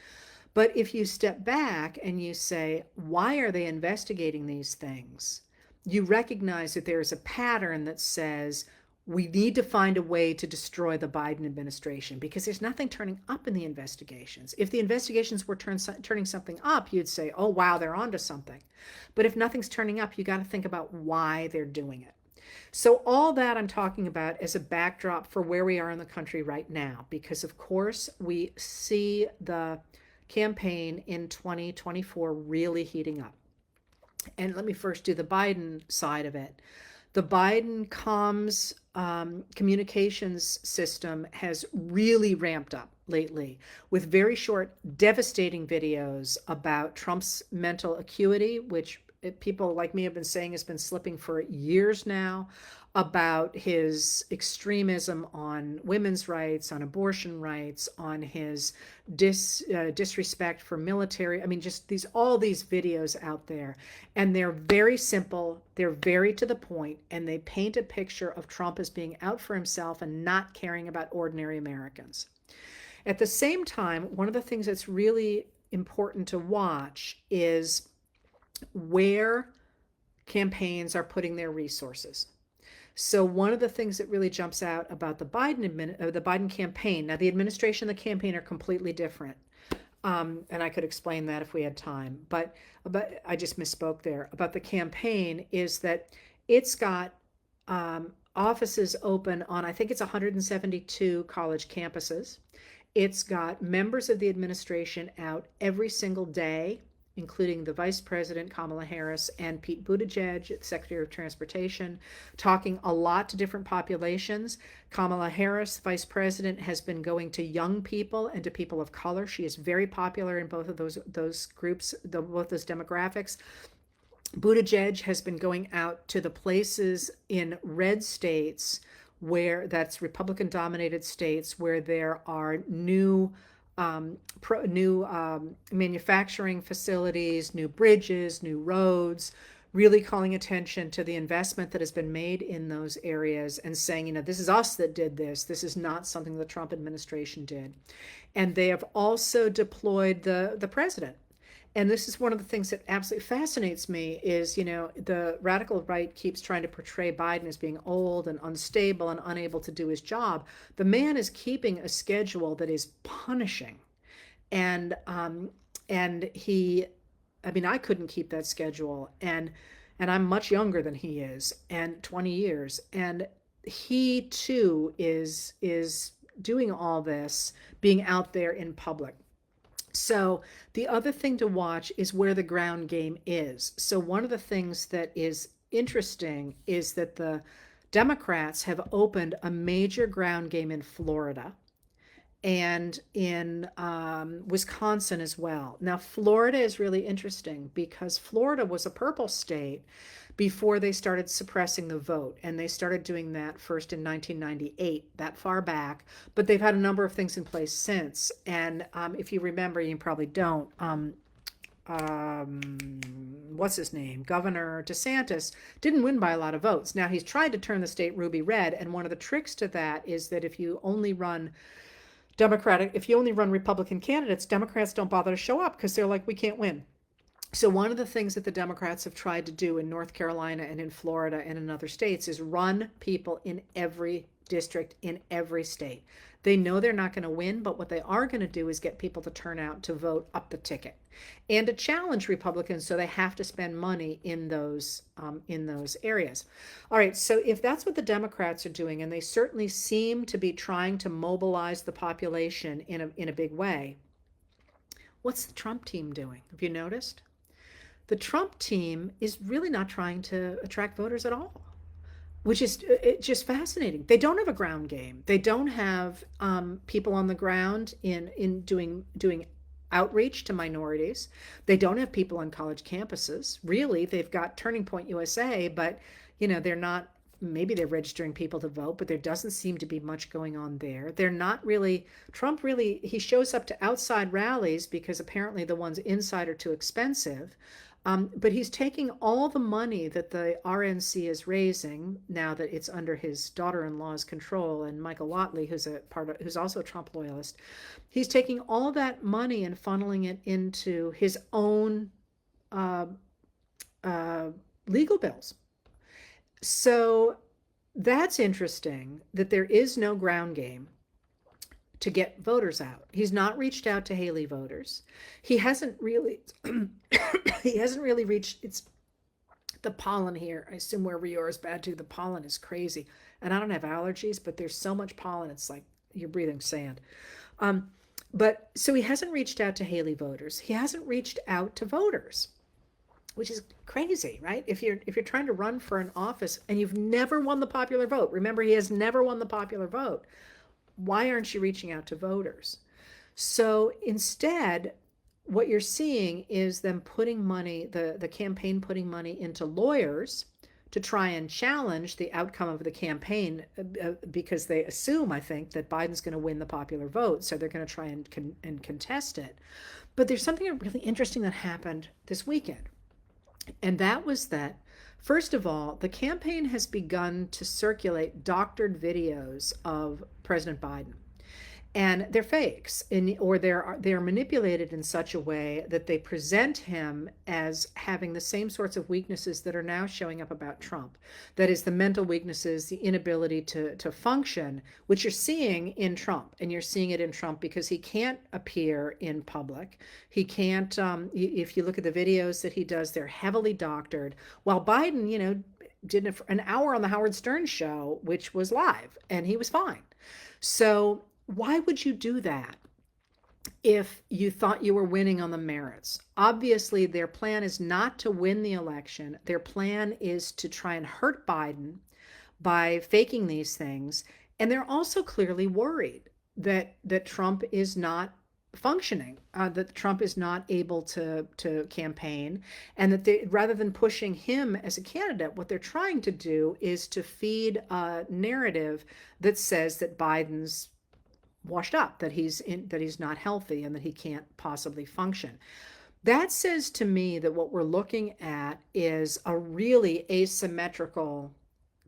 But if you step back and you say, why are they investigating these things? You recognize that there's a pattern that says we need to find a way to destroy the Biden administration because there's nothing turning up in the investigations. If the investigations were turning something up, you'd say, oh, wow, they're onto something. But if nothing's turning up, you got to think about why they're doing it. So all that I'm talking about is a backdrop for where we are in the country right now, because of course we see the campaign in 2024 really heating up. And let me first do the Biden side of it. The Biden comms communications system has really ramped up lately with very short, devastating videos about Trump's mental acuity, which people like me have been saying has been slipping for years now, about his extremism on women's rights, on abortion rights, on his disrespect for military. I mean, just all these videos out there, and they're very simple, they're very to the point, and they paint a picture of Trump as being out for himself and not caring about ordinary Americans. At the same time, one of the things that's really important to watch is where campaigns are putting their resources. So one of the things that really jumps out about the Biden campaign, now the administration and the campaign are completely different. And I could explain that if we had time, but I just misspoke there. About the campaign is that it's got offices open on, I think it's 172 college campuses. It's got members of the administration out every single day, including the Vice President, Kamala Harris, and Pete Buttigieg, Secretary of Transportation, talking a lot to different populations. Kamala Harris, Vice President, has been going to young people and to people of color. She is very popular in both of those groups, both those demographics. Buttigieg has been going out to the places in red states that's Republican-dominated states where there are new manufacturing facilities, new bridges, new roads, really calling attention to the investment that has been made in those areas and saying, this is us that did this. This is not something the Trump administration did. And they have also deployed the president. And this is one of the things that absolutely fascinates me is, the radical right keeps trying to portray Biden as being old and unstable and unable to do his job. The man is keeping a schedule that is punishing. And I couldn't keep that schedule. And I'm much younger than he is, and 20 years. And he too is doing all this, being out there in public. So the other thing to watch is where the ground game is. So one of the things that is interesting is that the Democrats have opened a major ground game in Florida and in Wisconsin as well. Now, Florida is really interesting because Florida was a purple state before they started suppressing the vote. And they started doing that first in 1998, that far back. But they've had a number of things in place since. And if you remember, you probably don't, what's his name? Governor DeSantis didn't win by a lot of votes. Now, he's tried to turn the state ruby red. And one of the tricks to that is that if you only run Republican candidates, Democrats don't bother to show up because they're like, we can't win. So one of the things that the Democrats have tried to do in North Carolina and in Florida and in other states is run people in every district in every state. They know they're not going to win, but what they are going to do is get people to turn out to vote up the ticket and to challenge Republicans, so they have to spend money in those areas. All right, so if that's what the Democrats are doing, and they certainly seem to be trying to mobilize the population in a big way, what's the Trump team doing? Have you noticed? The Trump team is really not trying to attract voters at all, which is just fascinating. They don't have a ground game. They don't have people on the ground in doing outreach to minorities. They don't have people on college campuses. Really, they've got Turning Point USA, but they're not maybe they're registering people to vote, but there doesn't seem to be much going on there. They're not really, Trump really, he shows up to outside rallies because apparently the ones inside are too expensive. But he's taking all the money that the RNC is raising now that it's under his daughter-in-law's control, and Michael Whatley, who's also a Trump loyalist. He's taking all that money and funneling it into his own uh, uh, legal bills. So that's interesting that there is no ground game to get voters out. He's not reached out to Haley voters. He hasn't really he hasn't really reached it's the pollen here. I assume wherever you are is bad too. The pollen is crazy. And I don't have allergies, but there's so much pollen it's like you're breathing sand. Um, but so he hasn't reached out to Haley voters. He hasn't reached out to voters, which is crazy, right? If you're trying to run for an office and you've never won the popular vote, remember he has never won the popular vote. Why aren't you reaching out to voters? So instead, what you're seeing is them putting money, the campaign putting money into lawyers to try and challenge the outcome of the campaign because they assume, I think, that Biden's going to win the popular vote. So they're going to try and contest it. But there's something really interesting that happened this weekend. And that was that, first of all, the campaign has begun to circulate doctored videos of President Biden. And they're fakes, or they're manipulated in such a way that they present him as having the same sorts of weaknesses that are now showing up about Trump. That is, the mental weaknesses, the inability to function, which you're seeing in Trump. And you're seeing it in Trump because he can't appear in public. He can't, if you look at the videos that he does, they're heavily doctored. While Biden, did an hour on the Howard Stern show, which was live, and he was fine. So why would you do that if you thought you were winning on the merits? Obviously, their plan is not to win the election. Their plan is to try and hurt Biden by faking these things. And they're also clearly worried that Trump is not functioning, that Trump is not able to campaign, and that they, rather than pushing him as a candidate, what they're trying to do is to feed a narrative that says that Biden's washed up, that he's not healthy, and that he can't possibly function. That says to me that what we're looking at is a really asymmetrical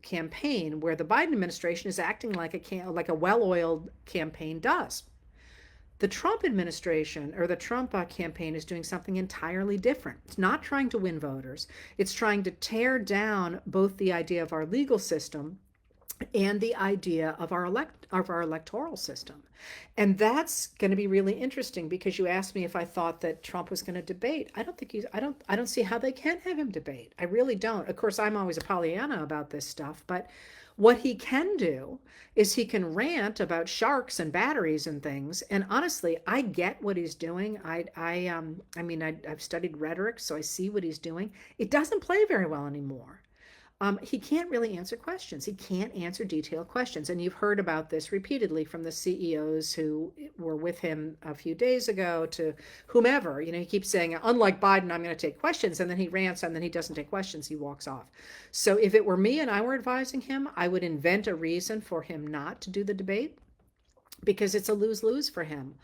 campaign where the Biden administration is acting like a well-oiled campaign does. The Trump administration, or the Trump campaign, is doing something entirely different. It's not trying to win voters. It's trying to tear down both the idea of our legal system and the idea of our electoral system. And that's going to be really interesting, because you asked me if I thought that Trump was going to debate. I don't see how they can have him debate. I really don't. Of course, I'm always a Pollyanna about this stuff, but what he can do is he can rant about sharks and batteries and things. And honestly, I get what he's doing. I've studied rhetoric, so I see what he's doing. It doesn't play very well anymore. He can't really answer questions. He can't answer detailed questions. And you've heard about this repeatedly from the CEOs who were with him a few days ago to whomever. He keeps saying, unlike Biden, I'm going to take questions. And then he rants, and then he doesn't take questions. He walks off. So if it were me and I were advising him, I would invent a reason for him not to do the debate, because it's a lose-lose for him.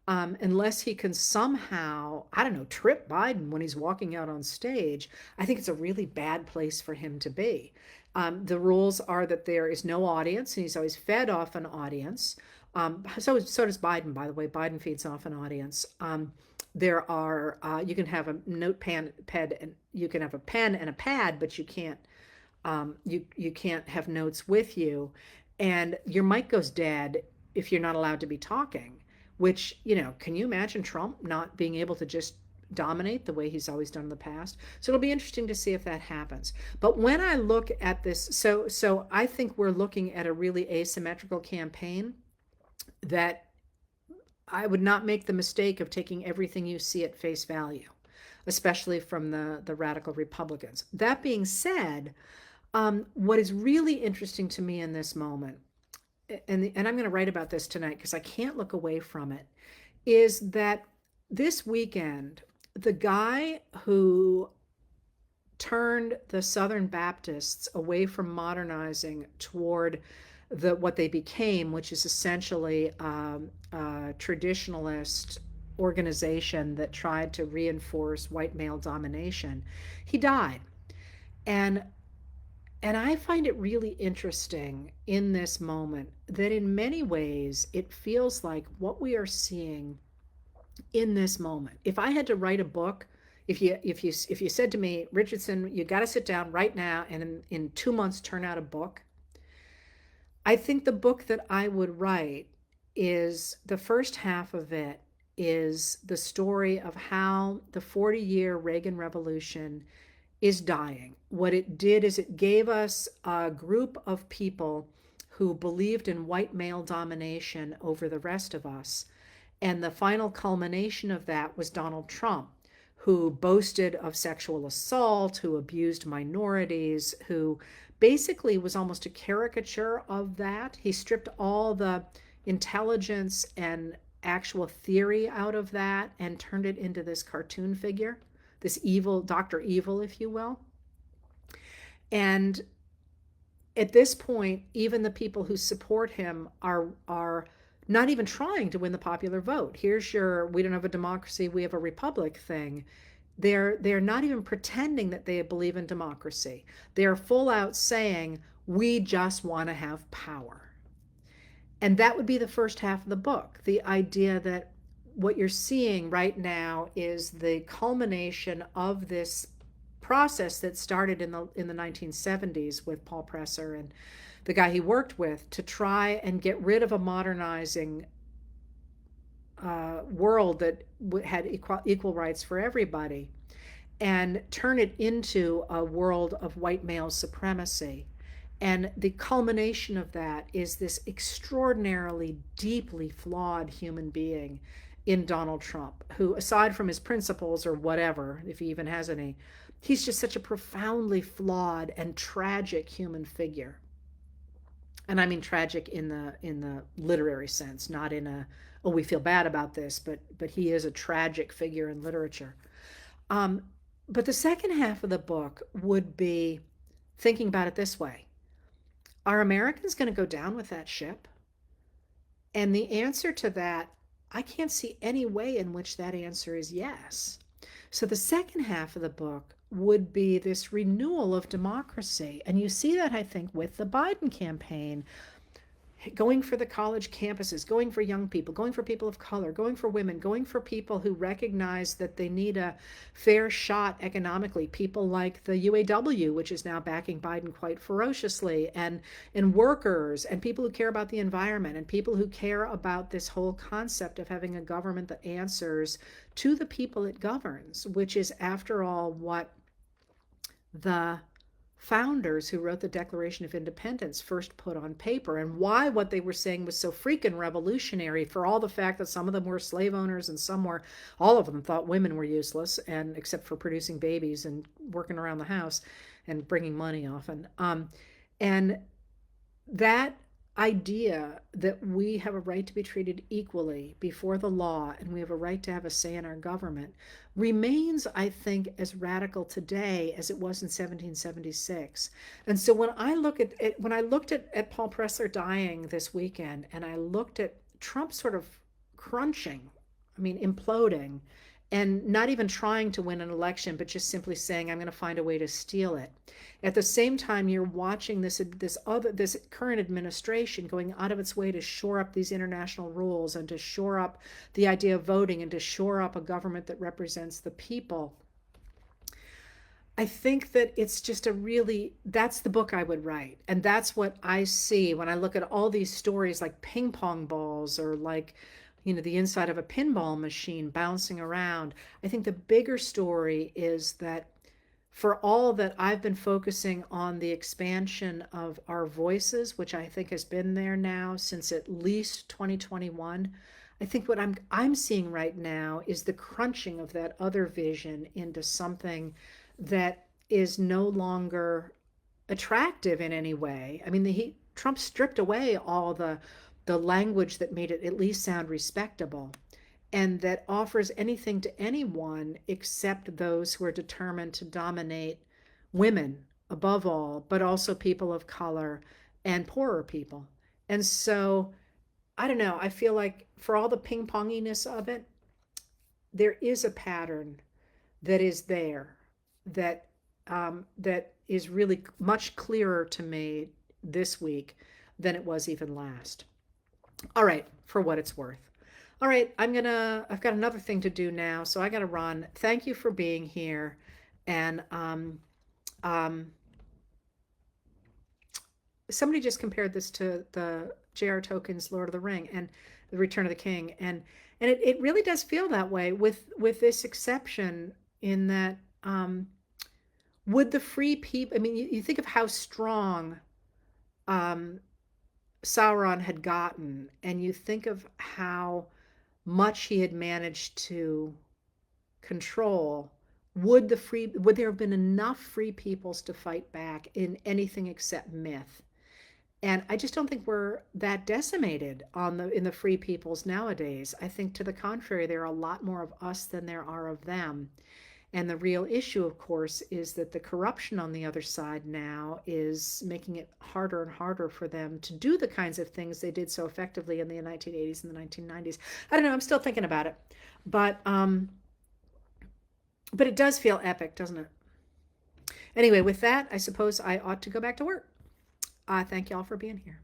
Unless he can somehow, I don't know, trip Biden when he's walking out on stage, I think it's a really bad place for him to be. The rules are that there is no audience, and he's always fed off an audience. So does Biden, by the way. Biden feeds off an audience. There are, you can have a notepad, and you can have a pen and a pad, but you can't, you can't have notes with you. And your mic goes dead if you're not allowed to be talking. Which, can you imagine Trump not being able to just dominate the way he's always done in the past? So it'll be interesting to see if that happens. But when I look at this, so I think we're looking at a really asymmetrical campaign that I would not make the mistake of taking everything you see at face value, especially from the radical Republicans. That being said, what is really interesting to me in this moment, and I'm going to write about this tonight because I can't look away from it, is that this weekend, the guy who turned the Southern Baptists away from modernizing toward what they became, which is essentially a traditionalist organization that tried to reinforce white male domination. He died. And and I find it really interesting in this moment that in many ways it feels like what we are seeing in this moment. If I had to write a book, if you said to me, Richardson, you got to sit down right now and in 2 months turn out a book, I think the book that I would write is the first half of it is the story of how the 40-year Reagan Revolution is dying. What it did is it gave us a group of people who believed in white male domination over the rest of us. And the final culmination of that was Donald Trump, who boasted of sexual assault, who abused minorities, who basically was almost a caricature of that. He stripped all the intelligence and actual theory out of that and turned it into this cartoon figure, this evil, Dr. Evil, if you will. And at this point, even the people who support him are not even trying to win the popular vote. Here's your we don't have a democracy, we have a republic thing. They're not even pretending that they believe in democracy. They're full out saying, we just want to have power. And that would be the first half of the book. The idea that what you're seeing right now is the culmination of this process that started in the 1970s with Paul Presser and the guy he worked with to try and get rid of a modernizing world that had equal rights for everybody and turn it into a world of white male supremacy. And the culmination of that is this extraordinarily deeply flawed human being in Donald Trump, who, aside from his principles or whatever, if he even has any, he's just such a profoundly flawed and tragic human figure. And I mean tragic in the literary sense, not in a oh we feel bad about this, but he is a tragic figure in literature. But the second half of the book would be thinking about it this way: are Americans going to go down with that ship? And the answer to that, I can't see any way in which that answer is yes. So the second half of the book would be this renewal of democracy. And you see that, I think, with the Biden campaign, going for the college campuses, going for young people, going for people of color, going for women, going for people who recognize that they need a fair shot economically. People like the UAW, which is now backing Biden quite ferociously, and workers and people who care about the environment and people who care about this whole concept of having a government that answers to the people it governs, which is, after all, what the founders who wrote the Declaration of Independence first put on paper, and why what they were saying was so freaking revolutionary, for all the fact that some of them were slave owners and some were, all of them thought women were useless, and except for producing babies and working around the house and bringing money often. And that idea that we have a right to be treated equally before the law and we have a right to have a say in our government remains, I think, as radical today as it was in 1776. And so when I look at it, when I looked at Paul Presser dying this weekend, and I looked at Trump sort of crunching, I mean imploding, and not even trying to win an election, but just simply saying, I'm going to find a way to steal it. At the same time, you're watching this current administration going out of its way to shore up these international rules and to shore up the idea of voting and to shore up a government that represents the people. I think that it's just that's the book I would write. And that's what I see when I look at all these stories like ping pong balls or like, the inside of a pinball machine bouncing around. I think the bigger story is that for all that I've been focusing on the expansion of our voices, which I think has been there now since at least 2021, I think what I'm seeing right now is the crunching of that other vision into something that is no longer attractive in any way. I mean, Trump stripped away all the language that made it at least sound respectable and that offers anything to anyone except those who are determined to dominate women above all, but also people of color and poorer people. And so I don't know, I feel like for all the ping ponginess of it, there is a pattern that is there that that is really much clearer to me this week than it was even last. All right, for what it's worth. All right, I've got another thing to do now, so I gotta run. Thank you for being here. And um, somebody just compared this to the J.R. Tolkien's Lord of the Ring and the Return of the King, and it really does feel that way with this exception in that would the free people? I mean, you think of how strong um, Sauron had gotten, and you think of how much he had managed to control. Would there have been enough free peoples to fight back in anything except myth? And I just don't think we're that decimated on the in the free peoples nowadays. I think to the contrary, there are a lot more of us than there are of them. And the real issue, of course, is that the corruption on the other side now is making it harder and harder for them to do the kinds of things they did so effectively in the 1980s and the 1990s. I don't know. I'm still thinking about it, but but it does feel epic, doesn't it? Anyway, with that, I suppose I ought to go back to work. Thank you all for being here.